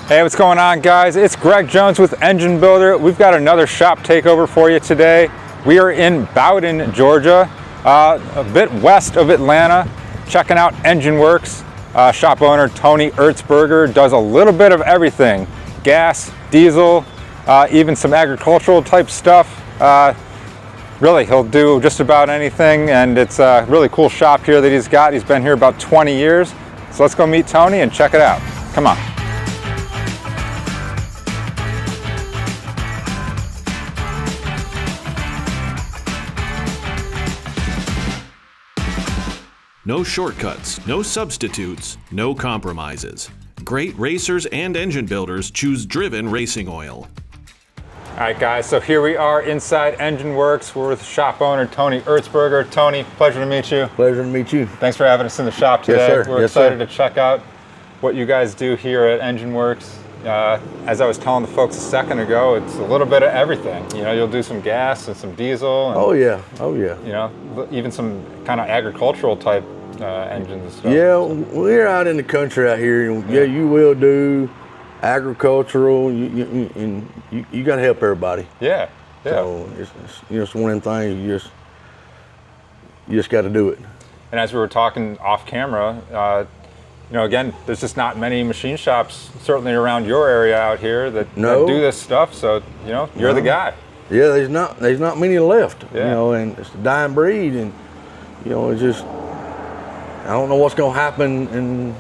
Hey, what's going on, guys? It's Greg Jones with Engine Builder. We've got another shop takeover for you today. We are in Bowdon, Georgia, a bit west of Atlanta, checking out Engine Works. Shop owner Tony Ertzberger does a little bit of everything: gas, diesel, even some agricultural type stuff. Really, he'll do just about anything, and it's a really cool shop here that he's got. He's been here about 20 years. So let's go meet Tony and check it out. Come on. No shortcuts, no substitutes, no compromises. Great racers and engine builders choose Driven Racing Oil. All right, guys, so here we are inside Engine Works. We're with shop owner Tony Ertzberger. Tony, pleasure to meet you. Pleasure to meet you. Thanks for having us in the shop today. Yes, sir. We're Yes, excited sir. to check out what you guys do here at Engine Works. As I was telling the folks a second ago, it's a little bit of everything. You know, you'll do some gas and some diesel. And, Oh yeah. you know, even some kind of agricultural type engines and stuff. Yeah, we're out in the country out here, and yeah, you will do agricultural. You got to help everybody. Yeah. So it's one of them things you just got to do it. And as we were talking off camera, you know, again, there's just not many machine shops, certainly around your area out here, that do this stuff. So, you know, you're the guy. Yeah, there's not many left. Yeah. You know, and it's a dying breed, and you know, it's just, I don't know what's going to happen in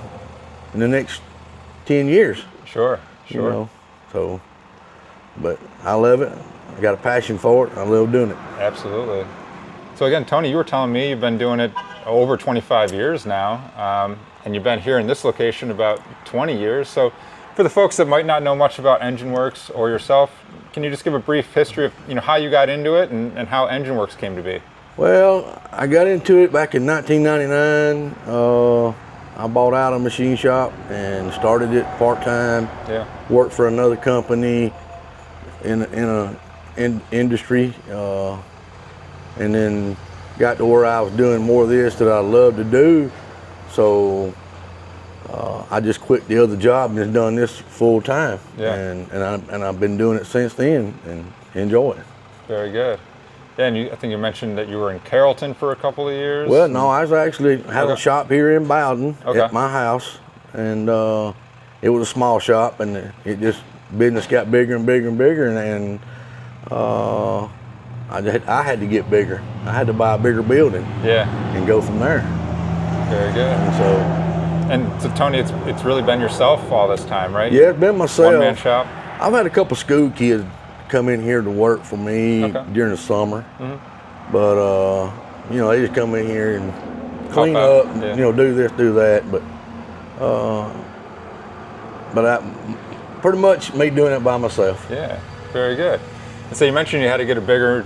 the next 10 years. Sure. You know, so, but I love it. I got a passion for it. I love doing it. Absolutely. So again, Tony, you were telling me you've been doing it over 25 years now, and you've been here in this location about 20 years. So for the folks that might not know much about Engine Works or yourself, can you just give a brief history of, you know, how you got into it and how Engine Works came to be? Well, I got into it back in 1999. I bought out a machine shop and started it part-time. Yeah. Worked for another company in industry, and then got to where I was doing more of this that I love to do. So I just quit the other job and just done this full time. Yeah. And I've been doing it since then and enjoy it. Very good. Yeah, and I think you mentioned that you were in Carrollton for a couple of years. Well, no, I was actually had a shop here in Bowdon at my house, and it was a small shop, and it just business got bigger and bigger and bigger, and I had to get bigger. I had to buy a bigger building. Yeah. And go from there. Very good. And so Tony, it's really been yourself all this time, right? Yeah, it's been myself. One-man shop. I've had a couple school kids come in here to work for me during the summer, but you know, they just come in here and clean up, and, you know, do this, do that. But I pretty much me doing it by myself. Yeah, very good. And so you mentioned you had to get a bigger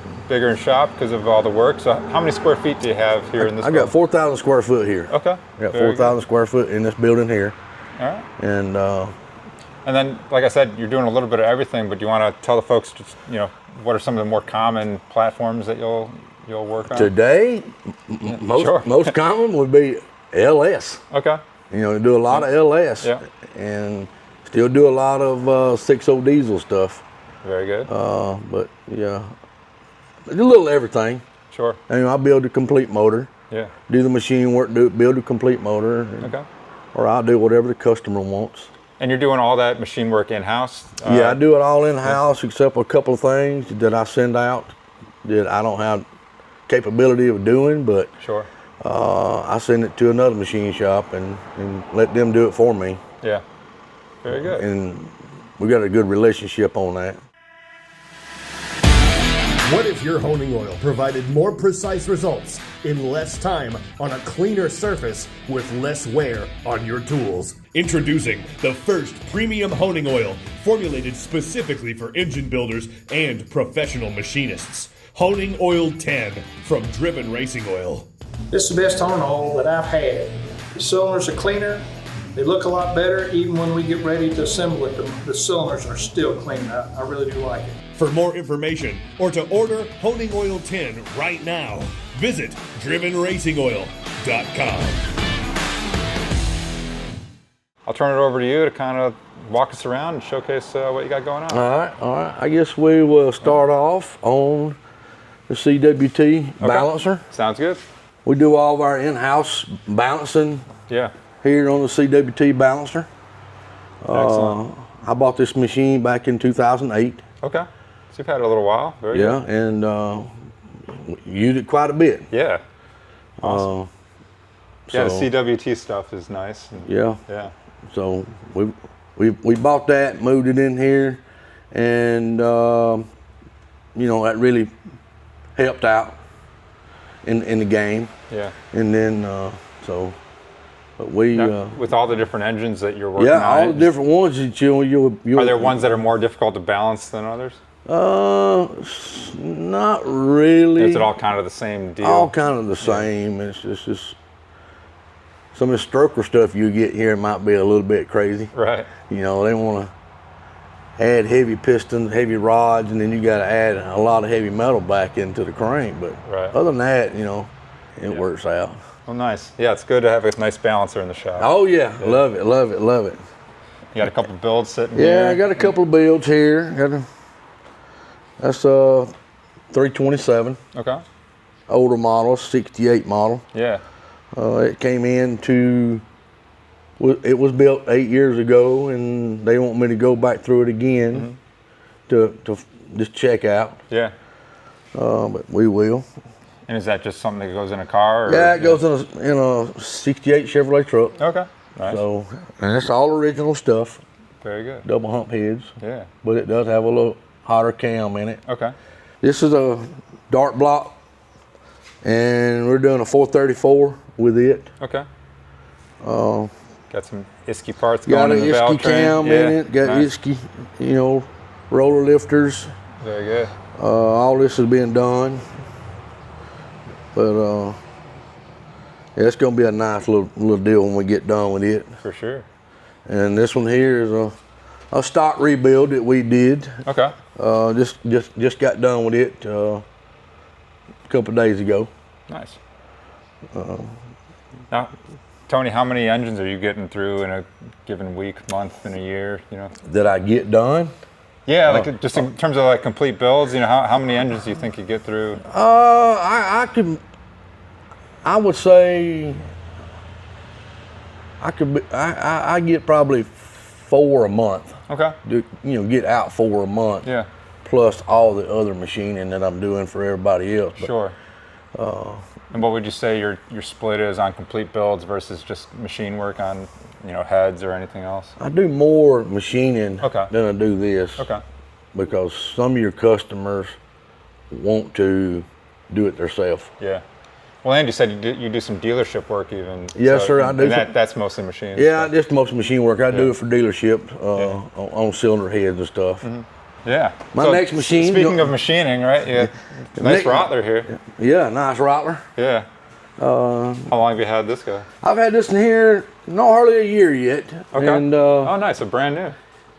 shop because of all the work. So how many square feet do you have here in this? I got 4,000 square foot here. Okay. I got 4,000 square foot in this building here. All right. And then, like I said, you're doing a little bit of everything, but do you want to tell the folks, just, you know, what are some of the more common platforms that you'll work on? Today, most common would be LS. Okay. You know, do a lot of LS. Yeah. And still do a lot of 6.0 diesel stuff. Very good. But yeah, a little everything. Sure. And I build a complete motor. Yeah. Do the machine work, build a complete motor. Okay. Or I'll do whatever the customer wants. And you're doing all that machine work in-house? Yeah, I do it all in-house except a couple of things that I send out that I don't have capability of doing, but sure. I send it to another machine shop and let them do it for me. Yeah, very good. And we got a good relationship on that. What if your honing oil provided more precise results in less time on a cleaner surface with less wear on your tools? Introducing the first premium honing oil formulated specifically for engine builders and professional machinists. Honing Oil 10 from Driven Racing Oil. This is the best honing oil that I've had. The cylinders are cleaner. They look a lot better. Even when we get ready to assemble it, the cylinders are still clean. I really do like it. For more information or to order Honing Oil 10 right now, visit drivenracingoil.com. I'll turn it over to you to kind of walk us around and showcase what you got going on. All right. I guess we will start off on the CWT balancer. Sounds good. We do all of our in-house balancing here on the CWT balancer. Excellent. I bought this machine back in 2008. Okay. So you've had it a little while. Very good. And used it quite a bit. Yeah. Awesome. Yeah, So- the CWT stuff is nice. Yeah. Yeah. So we bought that, moved it in here, and you know, that really helped out in the game. Yeah. And then but we Now, with all the different engines that you're working on. all the different ones that you Are there ones that are more difficult to balance than others? not really. Is it all kind of the same deal? All kind of the same. It's just some of the stroker stuff you get here might be a little bit crazy. Right. You know, they want to add heavy pistons, heavy rods, and then you got to add a lot of heavy metal back into the crank. But Right. other than that, you know, it works out. Well, nice. Yeah, it's good to have a nice balancer in the shop. Oh yeah, love it, love it, love it. You got a couple builds sitting Yeah, here. I got a couple of builds here. That's 327, Okay. older model, 68 model. Yeah. It came it was built 8 years ago, and they want me to go back through it again to just check out. Yeah. But we will. And is that just something that goes in a car? Or, Yeah, it goes in a 68 Chevrolet truck. Okay. Nice. So, and it's all original stuff, Very good. double hump heads. Yeah. But it does have a little hotter cam in it. Okay. This is a dart block, and we're doing a 434 with it. Okay. Got some ISKI parts Got going an in the valve ISKI train. cam Yeah. in it. Got Nice. ISKI, you know, roller lifters. Very good. All this is being done, but yeah, it's gonna be a nice little deal when we get done with it. For sure. And this one here is a stock rebuild that we did. Okay. Just got done with it a couple of days ago. Nice. Now, Tony, how many engines are you getting through in a given week, month, in a year? You know. That I get done. Yeah, like just in terms of like complete builds. You know, how many engines do you think you get through? I would say I get probably 4 a month. Okay. Get out 4 a month. Yeah. Plus all the other machining that I'm doing for everybody else. But, Sure. And what would you say your split is on complete builds versus just machine work on, heads or anything else? I do more machining Okay. than I do this. Okay. Because some of your customers want to do it themselves. Yeah. Well, and you said you do some dealership work even. Yes, sir, I do And that's mostly machines. Yeah, so. just most machine work. I do it for dealerships on cylinder heads and stuff. Yeah. My next machine. Speaking of machining, right? Yeah. Nice Rottler here. Yeah, nice Rottler. Yeah. How long have you had this guy? I've had this in here not hardly a year yet. Okay. And, oh, nice. So brand new.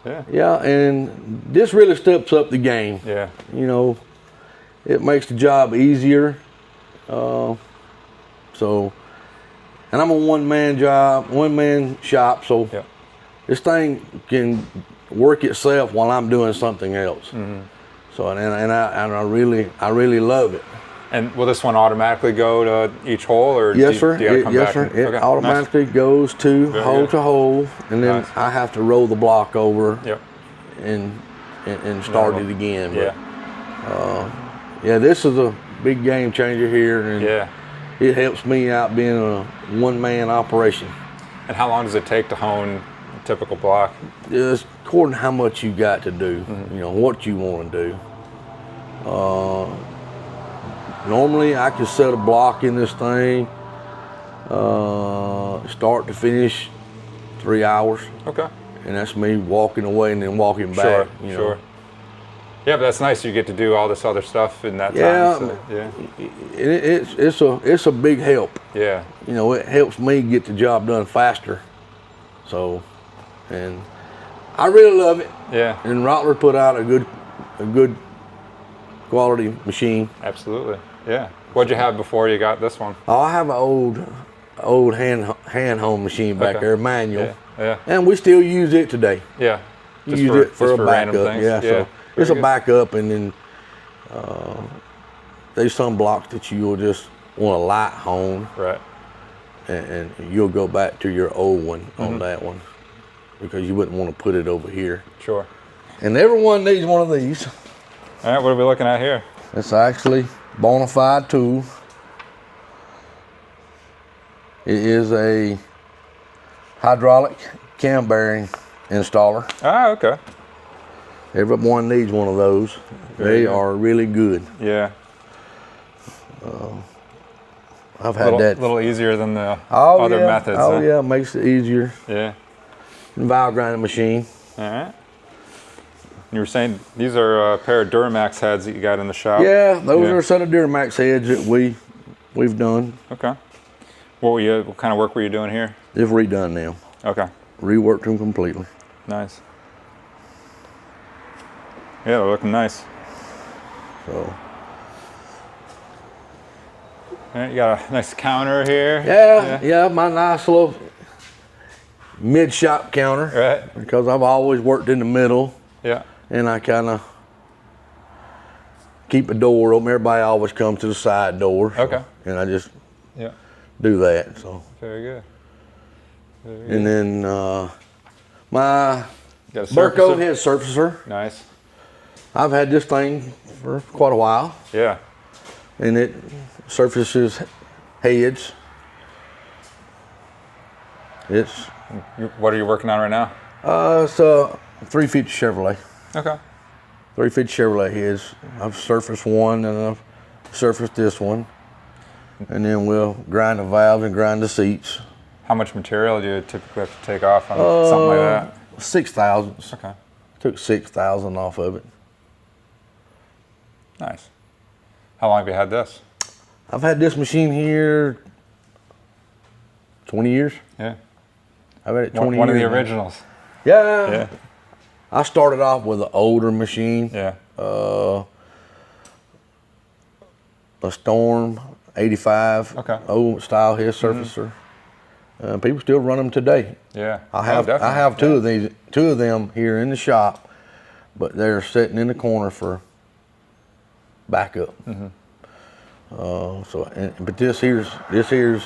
Yeah. Yeah, and this really steps up the game. Yeah. It makes the job easier. And I'm a one-man shop, so Yeah. this thing can work itself while I'm doing something else. So and I really love it. And will this one automatically go to each hole, or Yes, sir. do you gotta come Yes, back sir. and- It okay, automatically goes to Very hole good. to hole, and then Nice. I have to roll the block over Nice. Yep. and start it again. Yeah. But, yeah, this is a big game changer here, and Yeah. it helps me out being a one-man operation. And how long does it take to hone a typical block? Just according to how much you got to do, what you want to do. Normally, I can set a block in this thing, start to finish, 3 hours, Okay. and that's me walking away and then walking back. Sure. Yeah, but that's nice. You get to do all this other stuff in that Yeah, time. It's a big help. Yeah. It helps me get the job done faster. So, and I really love it. Yeah. And Rottler put out a good quality machine. Absolutely. Yeah. What'd you have before you got this one? Oh, I have an old hand home machine back Okay. there, manual. Yeah. Yeah. And we still use it today. Yeah. Use it for a random backup. things. Yeah, so Very it's a good. backup, and then there's some blocks that you'll just want to light hone, Right. and you'll go back to your old one on that one because you wouldn't want to put it over here. Sure. And everyone needs one of these. All right, what are we looking at here? It's actually bona fide tool. It is a hydraulic cam bearing installer. Ah, okay. Everyone needs one of those. Very They good. are really good. Yeah. I've had A that. little easier than the Oh, other yeah. methods. Oh huh? yeah, makes it easier. Yeah. Valve grinding machine. All right. You were saying these are a pair of Duramax heads that you got in the shop? Yeah, those Yeah. are a set of Duramax heads that we've done. Okay. What kind of work were you doing here? They've redone them. Okay. Reworked them completely. Nice. Yeah, they're looking nice. So All right, you got a nice counter here. yeah, my nice little mid shop counter. Right. Because I've always worked in the middle, Yeah. and I kind of keep a door open. Everybody always comes to the side door. So- Okay. And I just Yeah. do that. So Very good. and then my You got a Burco surfacer? head surfacer. Nice. I've had this thing for quite a while, Yeah. and it surfaces heads. It's What are you working on right now? it's a 350 Chevrolet. Okay. 350 Chevrolet heads. I've surfaced one, and I've surfaced this one, and then we'll grind the valves and grind the seats. How much material do you typically have to take off on something like that? 6,000. Okay. Took 6,000 off of it. Nice. How long have you had this? I've had this machine here 20 years. Yeah. I've had it 20 One of years the now. originals. Yeah. Yeah. I started off with an older machine, Yeah. a Storm 85, Okay. old style head surfacer. People still run them today. Yeah. I have two of these, two of them here in the shop, but they're sitting in the corner for backup. But this here's, you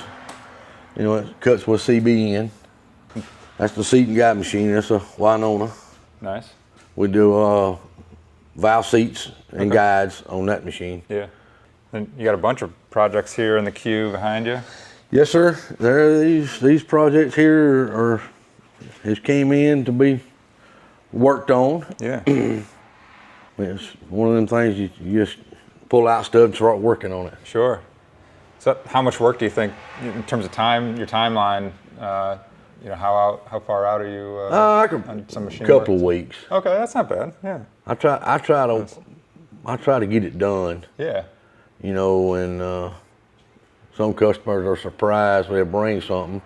know, it cuts with CBN. That's the seat and guide machine. That's a Winona. Nice. We do valve seats and guides on that machine. Yeah. And you got a bunch of projects here in the queue behind you. Yes, sir. There, these projects here has came in to be worked on. Yeah. It's one of them things you just pull out stuff and start working on it. Sure. So how much work do you think, in terms of time, your timeline, you know, how far out are you on some machine A couple work? of weeks. Okay, that's not bad. Yeah. I try to get it done. Yeah. You know, and some customers are surprised when they bring something.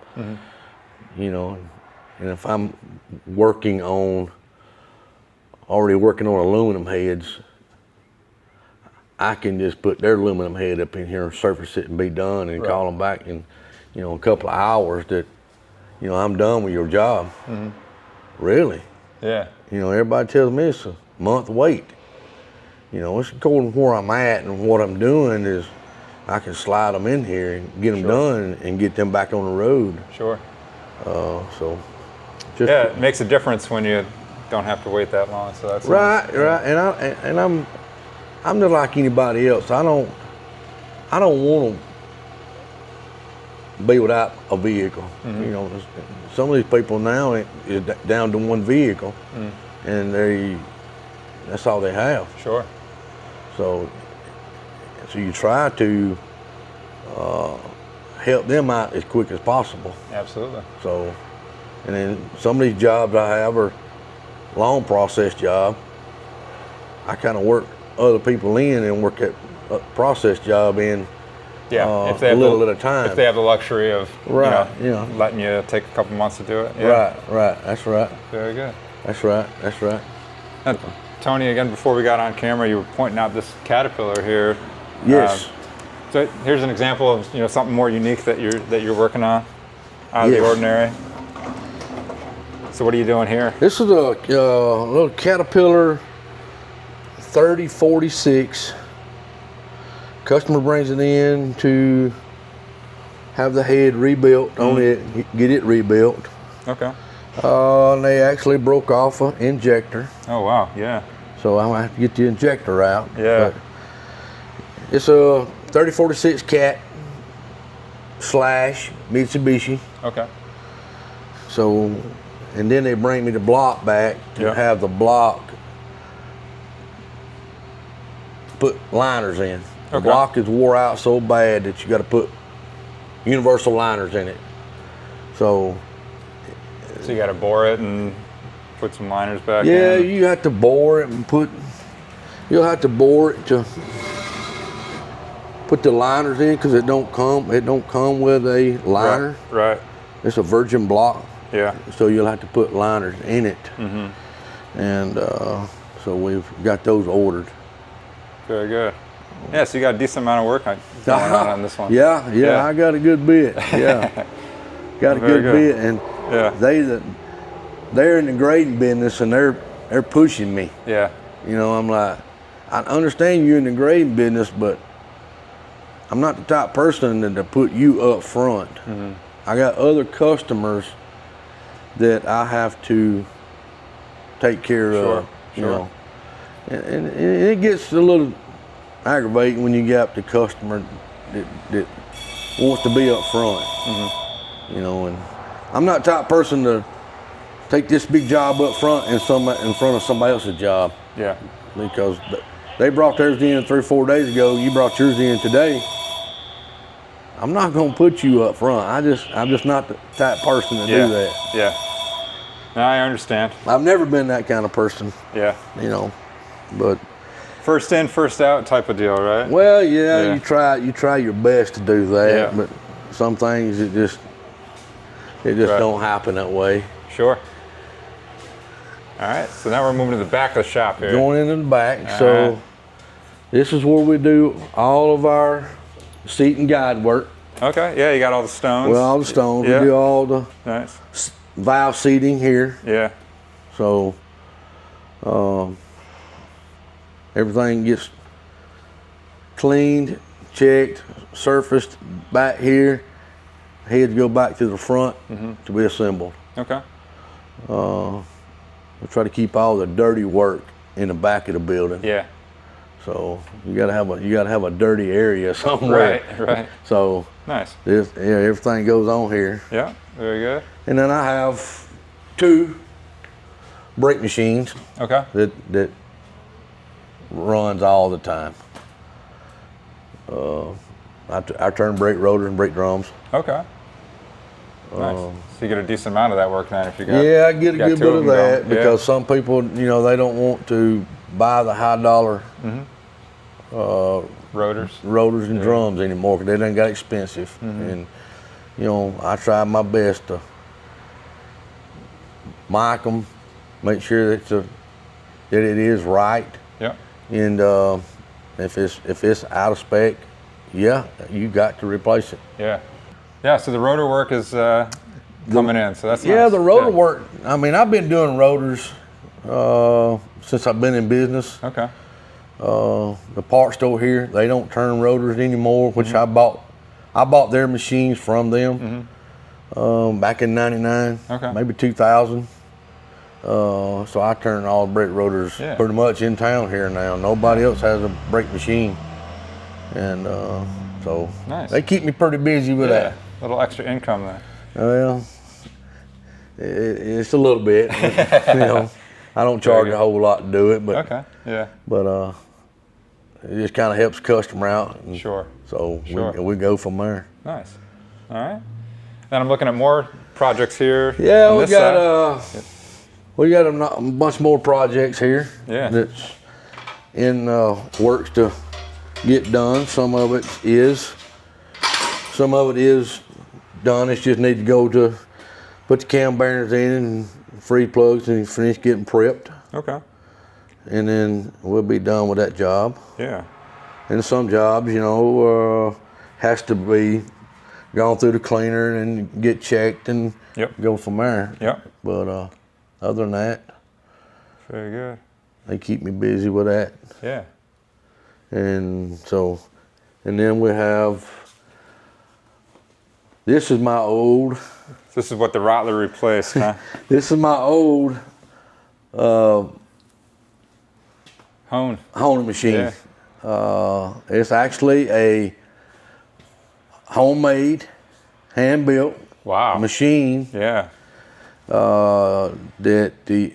You know, and if I'm already working on aluminum heads, I can just put their aluminum head up in here and surface it and be done, and call them back in, you know, a couple of hours that, you know, I'm done with your job. Really? Yeah. You know, everybody tells me it's a month wait. You know, it's according to where I'm at, and what I'm doing is I can slide them in here and get them done and get them back on the road. Sure. So, just Yeah, it makes a difference when you don't have to wait that long. So that's right. And I'm just like anybody else. I don't want to be without a vehicle. You know, some of these people now is down to one vehicle, and that's all they have. Sure. So you try to help them out as quick as possible. Absolutely. So, and then some of these jobs I have are long process job. I kind of work other people in and work that process job in. Yeah. a little at a time. If they have the luxury of Right, you know, letting you take a couple months to do it. Yeah. Right. That's right. Very good. That's right. And Tony, again, before we got on camera, you were pointing out this Caterpillar here. Yes. So here's an example of, you know, something more unique that you're working on, out of the Yes. ordinary. So what are you doing here? This is a little Caterpillar 3046. Customer brings it in to have the head rebuilt on it, get it rebuilt. Okay. And they actually broke off an injector. Oh wow, yeah. So I'm gonna have to get the injector out. Yeah. But it's a 3046 Cat slash Mitsubishi. Okay. So, and then they bring me the block back to have the block put liners in. The Okay. block is wore out so bad that you got to put universal liners in it. So you got to bore it and put some liners back in? yeah, you have to bore it and you'll have to bore it to put the liners in because it don't come with a liner. Right. It's a virgin block. Yeah. So you'll have to put liners in it. And so we've got those ordered. Very good. Yeah, so you got a decent amount of work going on this one. Yeah, I got a good bit. Yeah, got a good bit, and they're in the grading business, and they're pushing me. Yeah. You know, I'm like, I understand you're in the grading business, but I'm not the type person to put you up front. I got other customers that I have to take care of. You know, and it gets a little aggravating when you get the customer that wants to be up front. You know, and I'm not the type of person to take this big job up front and in front of somebody else's job. Yeah. Because they brought theirs in 3 or 4 days ago. You brought yours in today. I'm not gonna put you up front. I'm just not the type of person to do that. Yeah. No, I understand. I've never been that kind of person. Yeah. You know, but first in, first out type of deal, right? well, yeah. You try your best to do that, but some things it just don't happen that way. Sure. All right, so now we're moving to the back of the shop here. Going into the back. All so right. This is where we do all of our seat and guide work. Okay, yeah, you got all the stones. Well, all the stones. Yeah. We do all the Nice. valve seating here. Yeah. So everything gets cleaned, checked, surfaced back here. Heads go back to the front to be assembled. Okay. We try to keep all the dirty work in the back of the building. Yeah. So you gotta have a dirty area somewhere. Right. So Nice. everything goes on here. Yeah, very good. And then I have 2 brake machines Okay. that runs all the time. I turn brake rotors and brake drums. Okay. Nice. So you get a decent amount of that work then if you got. Yeah, I get a got good 2 bit of of them that going. because some people, they don't want to buy the high dollar Rotors. rotors and drums anymore because they done got expensive. And I try my best to mic them, make sure that it is right. Yeah. And if it's out of spec, you got to replace it. Yeah. Yeah. So the rotor work is coming in. So that's Yeah, nice. the rotor work. I mean, I've been doing rotors since I've been in business. Okay. The parts store here, they don't turn rotors anymore, which I bought their machines from them back in '99, maybe 2000. So I turn all the brake rotors pretty much in town here now. Nobody else has a brake machine, and so Nice. they keep me pretty busy with that. A little extra income there. Well, it's a little bit. I don't charge a whole lot to do it, but Okay. Yeah. but it just kind of helps the customer out. And Sure. So Sure. we go from there. Nice. All right. And I'm looking at more projects here. Yeah, on we this got side. we got a bunch more projects here. Yeah. That's in works to get done. Some of it is done. It's just need to go to put the cam bearings in and free plugs and finish getting prepped. Okay. And then we'll be done with that job. Yeah. And some jobs, has to be gone through the cleaner and get checked and Yep. go from there. Yep. But other than that, Very good. they keep me busy with that. Yeah. And so, and then we have, this is my old, This is what the Rottler replaced, huh? this is my old honing machine. Yeah. It's actually a homemade, hand-built Wow. machine Yeah. that the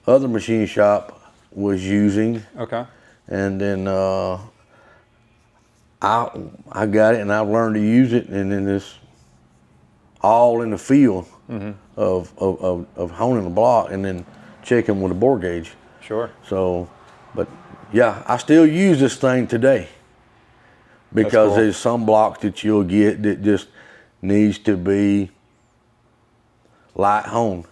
other machine shop was using, Okay. and then I got it and I've learned to use it, and then it's all in the field of honing the block and then checking with the bore gauge. Sure. So, but yeah, I still use this thing today because cool. there's some blocks that you'll get that just needs to be light honed.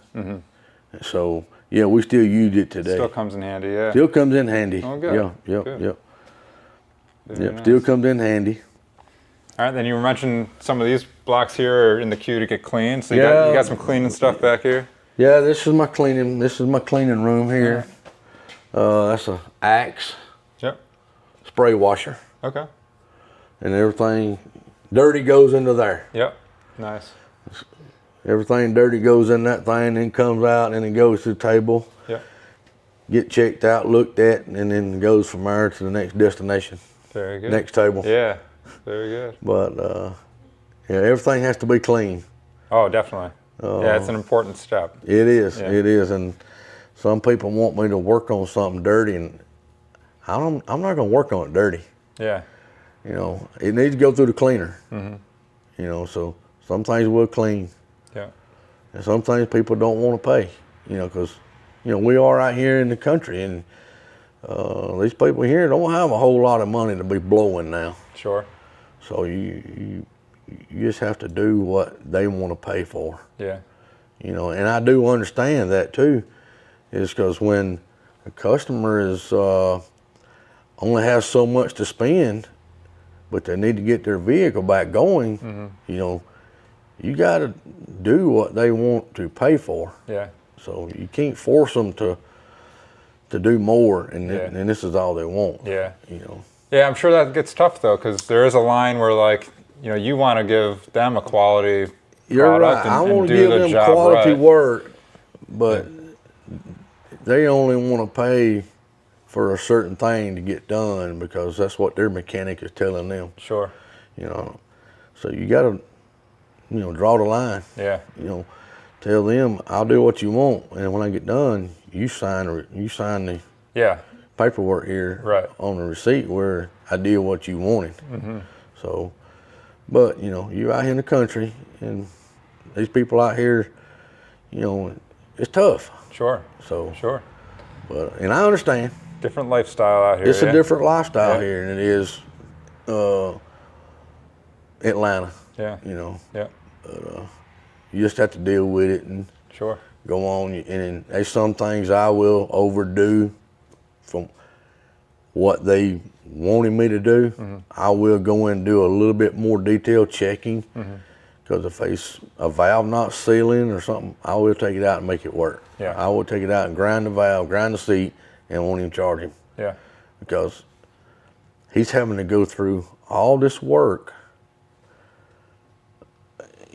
So yeah, we still use it today. Still comes in handy, yeah. Still comes in handy. Oh, good. Yeah, yep, Good. yep. Very Yep, nice. still comes in handy. All right, then you mentioned some of these blocks here are in the queue to get cleaned. So you Yeah. got some cleaning stuff back here. Yeah, this is my cleaning. This is my cleaning room here. That's a Axe Yep. spray washer, Okay. and everything dirty goes into there. Yep. Nice. Everything dirty goes in that thing, then comes out, and it goes to the table, Yep. get checked out, looked at, and then goes from there to the next destination, Very good. next table. Yeah. Very good. But yeah, everything has to be clean. Oh, definitely. Yeah, it's an important step. It is. Yeah. It is. And some people want me to work on something dirty, and I'm not going to work on it dirty. Yeah. You know, it needs to go through the cleaner. You know, so some things we'll clean, Yeah. and some things people don't want to pay. You know, because we are out here in the country, and these people here don't have a whole lot of money to be blowing now. Sure. So you just have to do what they want to pay for. Yeah. You know, and I do understand that too, is because when a customer is only has so much to spend, but they need to get their vehicle back going, you know, you got to do what they want to pay for. Yeah. So you can't force them to do more, and Yeah. and this is all they want. Yeah. You know. Yeah, I'm sure that gets tough though, because there is a line where, like, you want to give them a quality You're product right. I and want to do give the them job quality right. work, but they only want to pay for a certain thing to get done because that's what their mechanic is telling them. Sure. You know, so you got to, draw the line. Yeah. You know, tell them I'll do what you want, and when I get done, you sign the Yeah. paperwork here Right. on the receipt where I did what you wanted. So, but you're out here in the country, and these people out here, it's tough. Sure. So, Sure. and I understand. Different lifestyle out here. It's yeah? a different lifestyle Yeah. here than it is Atlanta. Yeah. Yeah. You just have to deal with it and Sure. go on. And there's some things I will overdo from what they wanted me to do. I will go in and do a little bit more detailed checking, because if it's a valve not sealing or something, I will take it out and make it work. Yeah. I will take it out and grind the valve, grind the seat, and won't even charge him, Yeah. because he's having to go through all this work,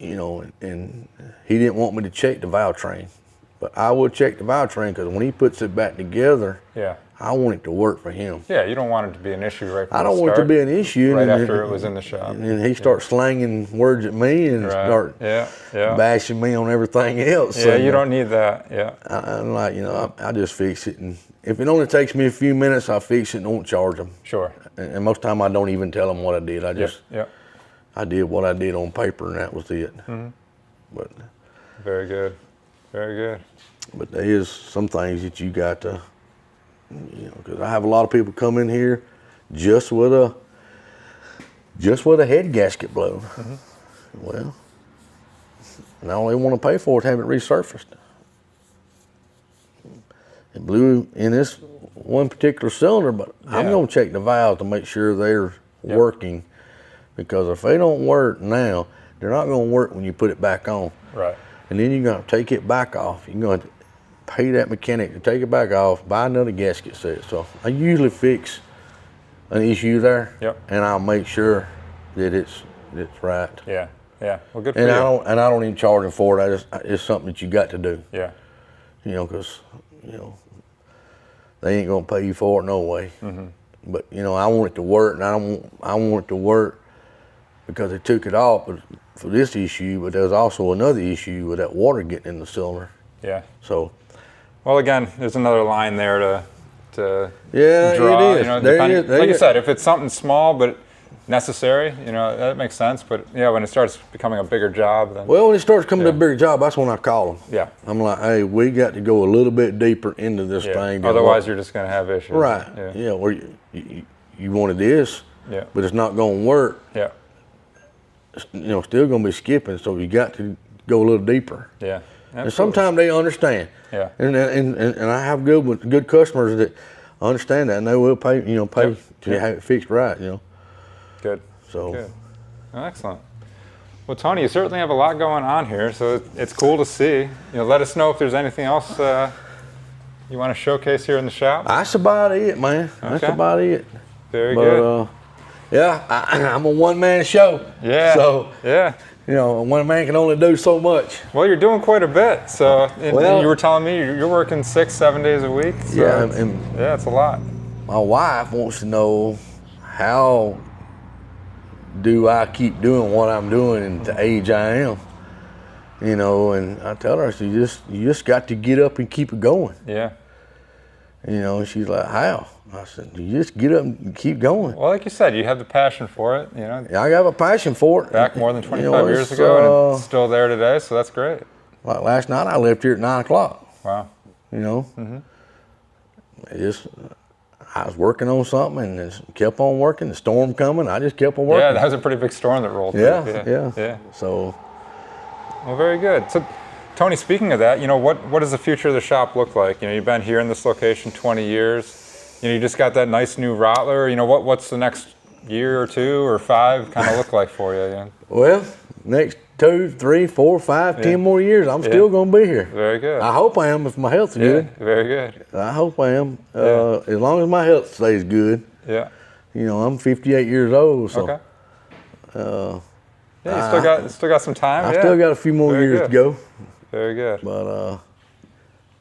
and he didn't want me to check the valve train, but I will check the valve train, because when he puts it back together, Yeah. I want it to work for him. Yeah. You don't want it to be an issue right from I the don't want it to start, be an issue. right and after it was in the shop. And then he starts slanging words at me and Right. start Yeah. Yeah. bashing me on everything else. Yeah. And, You don't need that. Yeah. I'm like, I just fix it. And if it only takes me a few minutes, I fix it and won't charge them. Sure. And most time I don't even tell them what I did. I just, Yeah. I did what I did on paper, and that was it. But Very good. Very good. But there is some things that you got to, because I have a lot of people come in here just with a head gasket blown. Well, and all they want to pay for is have it resurfaced. It blew in this one particular cylinder, but I'm Yeah. going to check the valves to make sure they're working, because if they don't work now, they're not going to work when you put it back on. Right. And then you're going to take it back off. You're going to pay that mechanic to take it back off, buy another gasket set. So I usually fix an issue there, Yep. and I'll make sure that it's right. Yeah. Yeah. Well, good for And you. I don't even charge them for it. It's something that you got to do. Yeah. You know, because they ain't gonna pay you for it no way. Mm-hmm. But I want it to work, and I want it to work because they took it off for this issue. But there's also another issue with that water getting in the cylinder. Yeah. So. Well, again, there's another line there to Yeah, draw. it is. Like you said, if it's something small but necessary, that makes sense. But yeah, when it starts becoming a bigger job, then Well, when it starts coming to a bigger job, that's when I call them. yeah, I'm like, hey, we got to go a little bit deeper into this yeah. thing. Otherwise, you're just gonna have issues. right. Yeah. Yeah. Or you wanted this, Yeah. but it's not going to work. Yeah. Still going to be skipping. So you got to go a little deeper. Yeah. And sometimes they understand. Yeah. And I have good customers that understand that, and they will pay. Pay to have it fixed right. Good. So. Good. Oh, excellent. Well, Tony, you certainly have a lot going on here, so it's cool to see. Let us know if there's anything else you want to showcase here in the shop. That's about it, man. That's Okay. about it. Very good. Yeah, I'm a one-man show. Yeah. So, yeah. one man can only do so much. Well, you're doing quite a bit. So, and Well- you were telling me you're working 6-7 days a week. So Yeah, yeah, it's a lot. My wife wants to know how do I keep doing what I'm doing at the age I am. And I tell her, you just got to get up and keep it going. Yeah. And she's like, how? I said, you just get up and keep going. Well, like you said, you have the passion for it. I have a passion for it. Back more than 25 years ago, and it's still there today. So that's great. Like last night, I left here at 9 o'clock. Wow. I was working on something and it kept on working. The storm coming, I just kept on working. Yeah, that was a pretty big storm that rolled through. Yeah. So. Well, very good. So, Tony, speaking of that, what does the future of the shop look like? You've been here in this location 20 years. You just got that nice new Rottler. What's the next year or 2 or 5 kind of look like for you? Yeah. Well, next 2, 3, 4, 5, 10 more years, I'm still going to be here. Very good. I hope I am if my health's good. Very good. I hope I am. As long as my health stays good. Yeah. I'm 58 years old, so. Okay. Yeah, you still got some time. I still got a few more years to go. Very good. But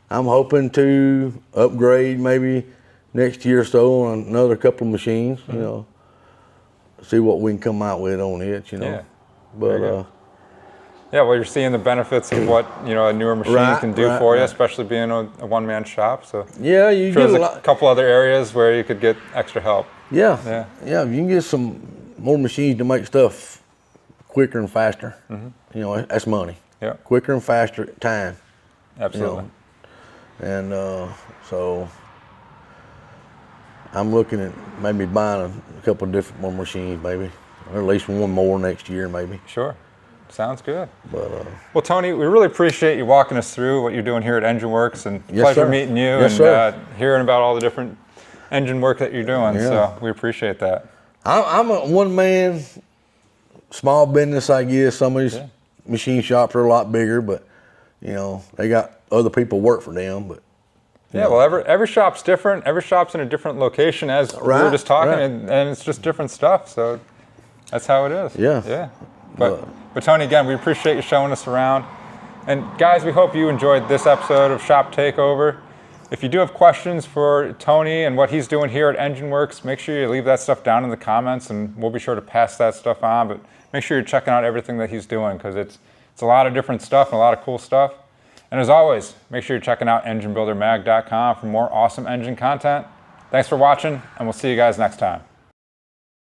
I'm hoping to upgrade maybe next year or so on another couple of machines. See what we can come out with on it. Yeah. But yeah, well, you're seeing the benefits of what a newer machine can do for you, especially being a one-man shop. So yeah, you sure get there's a lot. A couple other areas where you could get extra help. Yeah. You can get some more machines to make stuff quicker and faster. That's money. Yeah. Quicker and faster time. Absolutely. And so I'm looking at maybe buying a couple of different more machines, maybe, or at least one more next year, maybe. Sure. Sounds good. But well, Tony, we really appreciate you walking us through what you're doing here at Engine Works, and Yes, pleasure sir. meeting you Yes, and hearing about all the different engine work that you're doing. Yeah. So we appreciate that. I'm a one-man, small business, I guess. Some of these machine shops are a lot bigger, but they got other people work for them. But yeah, well, every shop's different. Every shop's in a different location, as we were just talking, and it's just different stuff. So that's how it is. Yeah. But Tony, again, we appreciate you showing us around. And guys, we hope you enjoyed this episode of Shop Takeover. If you do have questions for Tony and what he's doing here at Engine Works, make sure you leave that stuff down in the comments, and we'll be sure to pass that stuff on. But make sure you're checking out everything that he's doing, because it's a lot of different stuff and a lot of cool stuff. And as always, make sure you're checking out EngineBuilderMag.com for more awesome engine content. Thanks for watching, and we'll see you guys next time.